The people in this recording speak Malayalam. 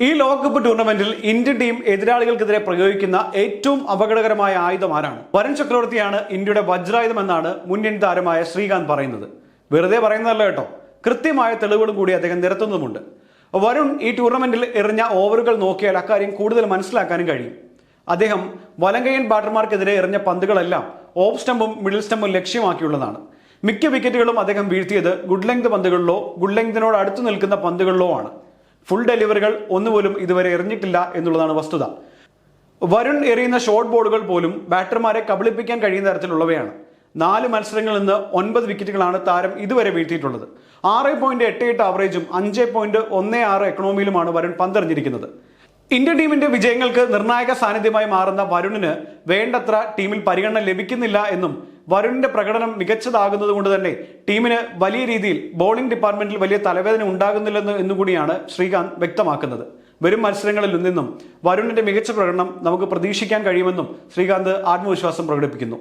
ഈ ലോകകപ്പ് ടൂർണമെന്റിൽ ഇന്ത്യൻ ടീം എതിരാളികൾക്കെതിരെ പ്രയോഗിക്കുന്ന ഏറ്റവും അപകടകരമായ ആയുധം ആരാണ്? വരുൺ ചക്രവർത്തിയാണ് ഇന്ത്യയുടെ വജ്രായുധം എന്നാണ് മുൻ ഇന്ത്യൻ താരമായ ശ്രീകാന്ത് പറയുന്നത്. വെറുതെ പറയുന്നതല്ല കേട്ടോ, കൃത്യമായ തെളിവുകളും കൂടി അദ്ദേഹം നിരത്തുന്നുമുണ്ട്. വരുൺ ഈ ടൂർണമെന്റിൽ എറിഞ്ഞ ഓവറുകൾ നോക്കിയാൽ അക്കാര്യം കൂടുതൽ മനസ്സിലാക്കാനും കഴിയും. അദ്ദേഹം വലങ്കയൻ ബാറ്റർമാർക്കെതിരെ എറിഞ്ഞ പന്തുകളെല്ലാം ഓഫ് സ്റ്റമ്പും മിഡിൽ സ്റ്റമ്പും ലക്ഷ്യമാക്കിയുള്ളതാണ്. മിക്ക വിക്കറ്റുകളും അദ്ദേഹം വീഴ്ത്തിയത് ഗുഡ് ലെങ്ത് പന്തുകളിലോ ഗുഡ് ലെങ്തിനോട് അടുത്തു നിൽക്കുന്ന പന്തുകളിലോ ആണ്. ഫുൾ ഡെലിവറികൾ ഒന്നുപോലും ഇതുവരെ എറിഞ്ഞിട്ടില്ല എന്നുള്ളതാണ് വസ്തുത. വരുൺ എറിയുന്ന ഷോർട്ട് ബോളുകൾ പോലും ബാറ്റർമാരെ കബളിപ്പിക്കാൻ കഴിയുന്ന തരത്തിലുള്ളവയാണ്. 4 മത്സരങ്ങളിൽ നിന്ന് 9 വിക്കറ്റുകളാണ് താരം ഇതുവരെ വീഴ്ത്തിയിട്ടുള്ളത്. 6.88 ആവറേജും 5.16 എക്കണോമിയിലുമാണ് വരുൺ പന്തെറിഞ്ഞിരിക്കുന്നത്. ഇന്ത്യൻ ടീമിന്റെ വിജയങ്ങൾക്ക് നിർണായക സാന്നിധ്യമായി മാറുന്ന വരുണിന് വേണ്ടത്ര ടീമിൽ പരിഗണന ലഭിക്കുന്നില്ല എന്നും വരുണിന്റെ പ്രകടനം മികച്ചതാകുന്നത് കൊണ്ട് തന്നെ ടീമിന് വലിയ രീതിയിൽ ബോളിംഗ് ഡിപ്പാർട്ട്മെന്റിൽ വലിയ തലവേദന ഉണ്ടാകുന്നില്ലെന്ന് എന്നുകൂടിയാണ് ശ്രീകാന്ത് വ്യക്തമാക്കുന്നത്. വരും മത്സരങ്ങളിൽ നിന്നും വരുണിന്റെ മികച്ച പ്രകടനം നമുക്ക് പ്രതീക്ഷിക്കാൻ കഴിയുമെന്നും ശ്രീകാന്ത് ആത്മവിശ്വാസം പ്രകടിപ്പിക്കുന്നു.